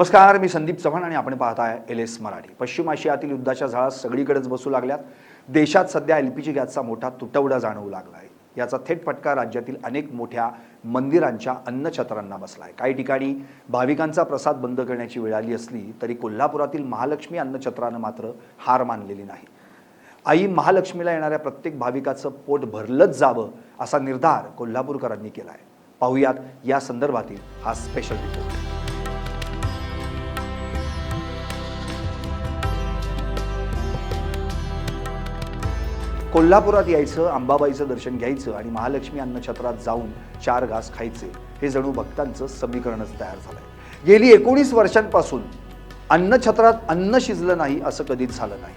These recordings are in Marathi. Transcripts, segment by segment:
नमस्कार, मी संदीप चव्हाण आणि आपण पाहताय LS मराठी। पश्चिम आशियातील युद्धाच्या झळा सगळीकडेच बसू लागल्यात। देशात सध्या LPG गॅसचा मोठा तुटवडा जाणवू लागला आहे। याचा थेट फटका राज्यातील अनेक मोठ्या मंदिरांच्या अन्नछत्रांना बसलाय। काही ठिकाणी भाविकांचा प्रसाद बंद करण्याची वेळ आली असली तरी कोल्हापुरातील महालक्ष्मी अन्नछत्रानं मात्र हार मानलेली नाही। आई महालक्ष्मीला येणाऱ्या प्रत्येक भाविकाचं पोट भरलंच जावं असा निर्धार कोल्हापूरकरांनी केलाय। पाहूयात या संदर्भातील हा स्पेशल रिपोर्ट। कोल्हापुरात यायचं, अंबाबाईचं दर्शन घ्यायचं आणि महालक्ष्मी अन्नछत्रात जाऊन 4 घास खायचे, हे जणू भक्तांचं समीकरणच तयार झालंय। गेली 19 वर्षांपासून अन्नछत्रात अन्न शिजलं नाही असं कधीच झालं नाही।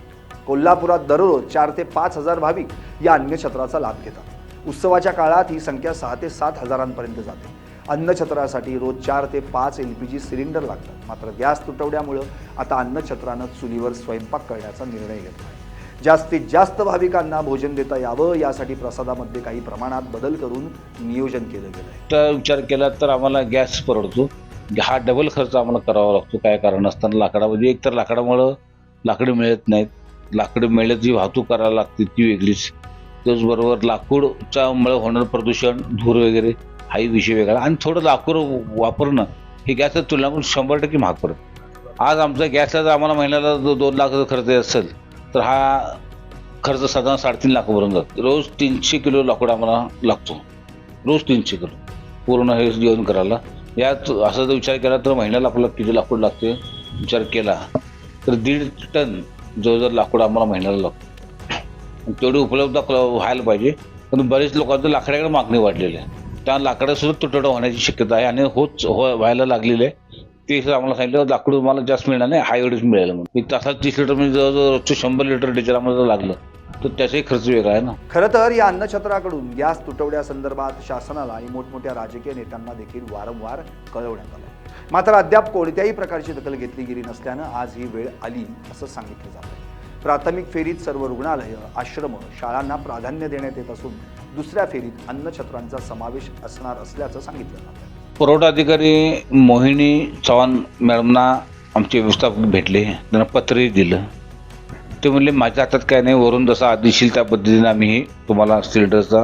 कोल्हापुरात दररोज 4 ते 5 हजार भाविक या अन्नछत्राचा लाभ घेतात। उत्सवाच्या काळात ही संख्या 6 ते 7 हजारांपर्यंत जाते। अन्नछत्रासाठी रोज 4 ते 5 LPG सिलेंडर लागतात। मात्र गॅस तुटवड्यामुळे आता अन्नछत्रानं चुलीवर स्वयंपाक करण्याचा निर्णय घेतला आहे। जास्तीत जास्त भाविकांना भोजन देता यावं यासाठी प्रसादामध्ये काही प्रमाणात बदल करून नियोजन केलं गेलंय। तर विचार केला तर आम्हाला गॅस परवडतो, हा डबल खर्च आम्हाला करावा लागतो काय कारण असताना। लाकडामध्ये एकतर लाकडामुळं लाकडं मिळत नाहीत, लाकडं मिळत जी वाहतूक करायला लागते ती वेगळीच, त्याचबरोबर लाकूडच्यामुळे होणारं प्रदूषण, धूर वगैरे हाही विषय वेगळा, आणि थोडं लाकूड वापरणं हे गॅसच्या तुलनेत 100% महाग पडतं। आज आमचा गॅसला जर आम्हाला महिन्याला 2 लाख खर्च असेल तर हा खर्च साधारण 3.5 लाखापर्यंत जातो। रोज 300 किलो लाकूड आम्हाला लागतो, रोज 300 किलो पूर्ण हे जेवण करायला। यात असा जर विचार केला तर महिन्याला आपल्याला किती लाकूड लागते विचार केला तर 1.5 टन जवळजवळ लाकूड आम्हाला महिन्याला लागतो। तेवढी उपलब्ध व्हायला पाहिजे, पण बरेच लोकांचं लाकडाकडे मागणी वाढलेली आहे, त्या लाकडासुद्धा तुटवडा होण्याची शक्यता आहे आणि व्हायला लागलेली आहे। ते आम्हाला सांगितलं लाकूड मला जास्त मिळणार नाही, हा एवढंच मिळेल म्हणून। तासाला 30 लिटर म्हणजे जवळजवळ 100 लिटर डिझेल आम्हाला लागलं तर त्याचाही खर्च वेगळा आहे ना। खरं तर या अन्नछत्राकडून गॅस तुटवड्यासंदर्भात शासनाला आणि मोठमोठ्या राजकीय नेत्यांना देखील वारंवार कळवण्यात आलं, मात्र अद्याप कोणत्याही प्रकारची दखल घेतली गेली नसल्यानं आज ही वेळ आली असं सांगितलं जातं। प्राथमिक फेरीत सर्व रुग्णालयं, आश्रम, शाळांना प्राधान्य देण्यात येत असून दुसऱ्या फेरीत अन्नछत्रांचा समावेश असणार असल्याचं सांगितलं जातं। पुरवठा अधिकारी मोहिनी चव्हाण मॅडमना आमचे व्यवस्थापक भेटले, त्यांना पत्रही दिलं। ते म्हणले माझ्या हातात काय नाही, वरून जसा आदेश येईल त्या पद्धतीने आम्ही तुम्हाला सिलेंडरचा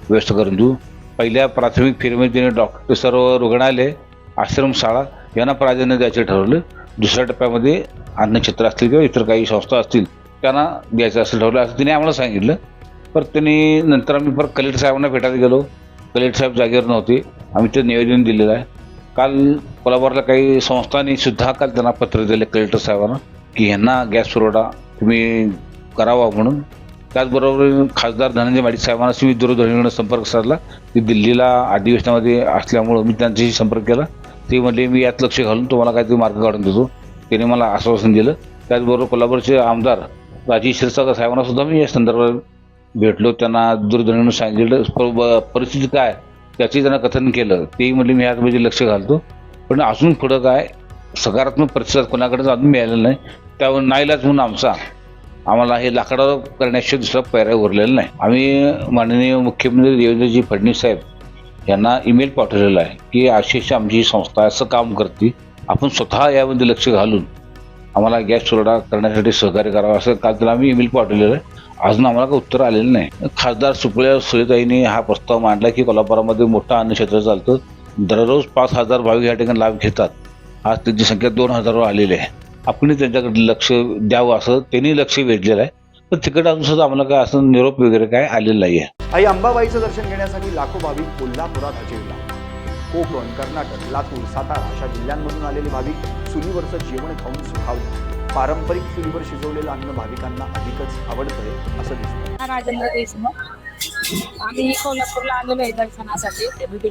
व्यवस्था करून देऊ। पहिल्या प्राथमिक फेरीमध्ये त्यांनी डॉक्टर, सर्व रुग्णालय, आश्रमशाळा यांना प्राधान्य द्यायचं ठरवलं। दुसऱ्या टप्प्यामध्ये अन्नछत्र असतील किंवा इतर काही संस्था असतील त्यांना द्यायचं असं ठरवलं असं त्यांनी आम्हाला सांगितलं। पण त्यांनी नंतर आम्ही परत कलेक्टर साहेबांना भेटायला गेलो, कलेक्टर साहेब जागेवर नव्हते, आम्ही ते निवेदन दिलेलं आहे। काल कोल्हापूरला काही संस्थांनी सुद्धा काल त्यांना पत्र दिले कलेक्टर साहेबांना की यांना गॅस पुरवठा तुम्ही करावा म्हणून। त्याचबरोबर खासदार धनंजय माडिक साहेबांना मी दूरध्वनीवरून संपर्क साधला, ते दिल्लीला अधिवेशनामध्ये असल्यामुळं मी त्यांच्याशी संपर्क केला। ते म्हणले मी यात लक्ष घालून तुम्हाला काहीतरी मार्ग काढून देतो, त्यांनी मला आश्वासन दिलं। त्याचबरोबर कोल्हापूरचे आमदार राजेश क्षीरसागर साहेबांना सुद्धा मी या संदर्भात भेटलो, त्यांना दूरध्वनीवरून सांगितलं परिस्थिती काय त्याची त्यांना कथन केलं। तेही म्हणले मी यामध्ये लक्ष घालतो, पण अजून पुढं काय सकारात्मक प्रतिसाद कोणाकडेच अजून मिळालेला नाही। त्यावर नाईलाज म्हणून आम्हाला हे लाकडावर करण्याशिवाय दुसरा पर्याय उरलेला नाही। आम्ही माननीय मुख्यमंत्री देवेंद्रजी फडणवीस साहेब यांना ईमेल पाठवलेला आहे की अशी आमची संस्था असं काम करते, आपण स्वतः यामध्ये लक्ष घालून आम्हाला गॅस पुरवठा करण्यासाठी सहकार्य करावं असं काल त्याला आम्ही ईमेल पाठवलेलं आहे। अजून आम्हाला काही उत्तर आलेलं नाही। खासदार सुप्रियाताईंनी हा प्रस्ताव मांडला की कोल्हापुरामध्ये मोठं अन्नछत्र चालतं, दररोज 5,000 भाविक या ठिकाणी लाभ घेतात। आज त्यांची संख्या 2,000वर आलेली आहे। आपण त्यांच्याकडे लक्ष द्यावं असं त्यांनी लक्ष वेधलेलं आहे, पण तिकडे अजून सुद्धा आम्हाला काय असं निरोप वगैरे काय आलेलं नाही आहे। आई अंबाबाईचं दर्शन घेण्यासाठी लाखो भाविक कोल्हापुरात हजेरी लावतात। कोकण, कर्नाटक, लातूर, सातारा अशा जिल्ह्यांमधून आलेले भाविक चुलीवरचं जेवण खाऊन सुखावले। पारंपरिक चुलीवर शिजवलेलं अन्न भाविकांना अधिकच आवडतंय असं दिसतं। राजेंद्र देशमुख, आम्ही कोल्हापूरला आलेलो आहे दर्शनासाठी।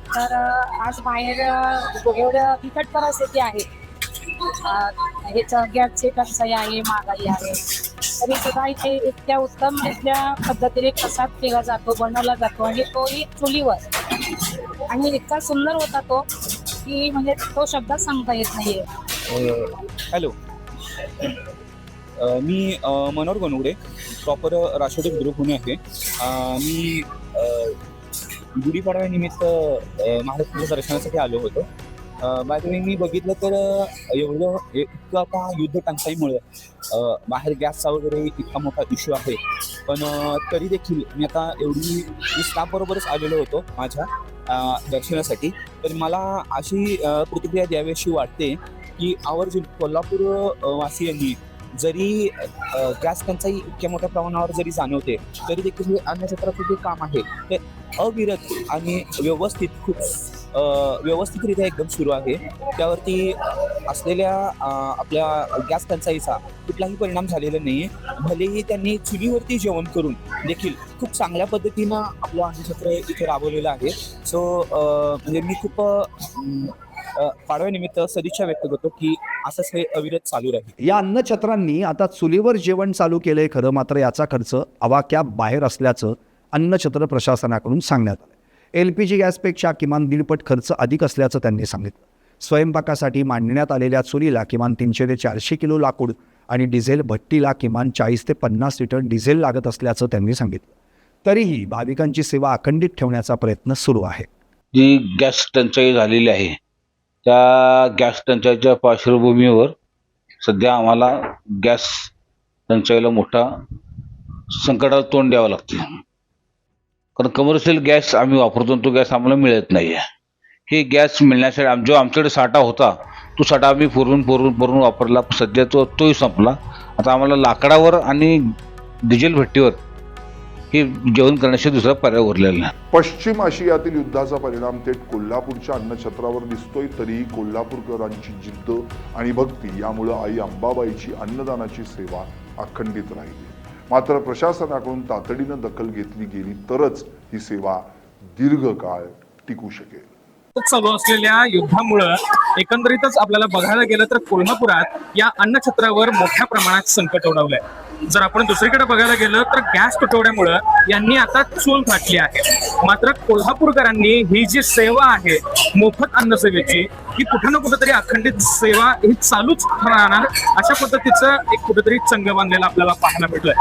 तर आज बाहेर एवढं बिकट परिस्थिती आहे, ह्याचं गॅसची टंचाई आहे, महागाई आहे, तरी सुद्धा इथे इतक्या उत्तम इतक्या पद्धतीने प्रसाद केला जातो, बनवला जातो आणि तोही चुलीवर, आणि इतका सुंदर होता तो की म्हणजे तो शब्दात सांगता येत नाहीये। हॅलो, मी मनोहर गणुगडे, प्रॉपर राष्ट्रवादी बुद्रुक पुणे आहे। मी गुढीपाडव्यानिमित्त महालक्ष्मीच्या दर्शनासाठी आलो होतो। बाय द वे मी बघितलं तर एवढं इतकं आता युद्ध टंचाईमुळं बाहेर गॅसचा वगैरे इतका मोठा इश्यू आहे. पण तरी देखील मी आता मी स्टाफबरोबरच आलेलो होतो माझ्या दर्शनासाठी. तर मला अशी प्रतिक्रिया द्यावीशी वाटते की आवर्जून कोल्हापूर वासियांनी जरी गॅस टंचाई इतक्या मोठ्या प्रमाणावर जरी जाणवते तरी देखील हे अन्नछत्राचं जे काम आहे ते अविरत आणि व्यवस्थितरित्या एकदम सुरू आहे. त्यावरती असलेल्या आपल्या गॅस टंचाईचा कुठलाही परिणाम झालेला नाही आहे. भलेही त्यांनी चुलीवरती जेवण करून देखील खूप चांगल्या पद्धतीनं आपलं अन्नछत्र इथे राबवलेलं आहे. सो म्हणजे मी खूप पाडव्यानिमित्त सदिच्छा व्यक्त करतो की असंच हे अविरत चालू राहील. या अन्नछत्रांनी आता चुलीवर जेवण चालू केलंय खरं, मात्र याचा खर्च आवाक्या बाहेर असल्याचं अन्नछत्र प्रशासनाकडून सांगण्यात आलं. LPG गॅसपेक्षा किमान 1.5 खर्च अधिक असल्याचं त्यांनी सांगितलं. स्वयंपाकासाठी मांडण्यात आलेल्या चुलीला किमान 300 ते 400 किलो लाकूड आणि डिझेल भट्टीला किमान 40 ते 50 लिटर डिझेल लागत असल्याचं त्यांनी सांगितलं. तरीही भाविकांची सेवा अखंडित ठेवण्याचा प्रयत्न सुरू आहे. जी गॅस टंचाई झालेली आहे त्या गॅस टंचाईच्या पार्श्वभूमीवर सध्या आम्हाला गॅस टंचाईला मोठा संकटाला तोंड द्यावं लागते. कारण कमर्शियल गॅस आम्ही वापरतो तो गॅस आम्हाला मिळत नाही आहे. हे गॅस मिळण्यासाठी जो आमच्याकडे साठा होता तो साठा आम्ही पुरून वापरला. सध्या तोही संपला. आता आम्हाला लाकडावर आणि डिझेल भट्टीवर हे जेवण करण्याशिवाय दुसरा पर्याय उरलेला नाही. पश्चिम आशियातील युद्धाचा परिणाम थेट कोल्हापूरच्या अन्नछत्रावर दिसतोय. तरीही कोल्हापूरकरांची जिद्द आणि भक्ती यामुळे आई अंबाबाईची अन्नदानाची सेवा अखंडित राहिली. मात्र प्रशासनाकडून तातडीनं दखल घेतली गेली तरच ही सेवा दीर्घकाळ टिकू शकेल. चालू असलेल्या युद्धामुळं एकंदरीतच आपल्याला बघायला गेलं तर कोल्हापुरात या अन्नछत्रावर मोठ्या प्रमाणात संकट ओढवलंय. जर आपण दुसरीकडे बघायला गेलं तर गॅस तुटवड्यामुळं यांनी आता चूल फाटली आहे. मात्र कोल्हापूरकरांनी ही जी सेवा आहे मोफत अन्नसेवेची ही कुठं ना कुठेतरी अखंडित सेवा ही चालूच राहणार अशा पद्धतीचं एक कुठेतरी चंग बांधलेलं आपल्याला पाहायला भेटलंय.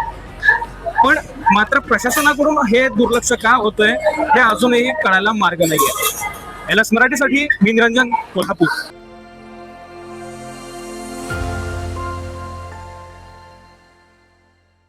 पण मात्र प्रशासनाकडून हे दुर्लक्ष का होतंय हे अजूनही कळायला मार्ग नाहीये. LS मराठीसाठी मी निरंजन, कोल्हापूर.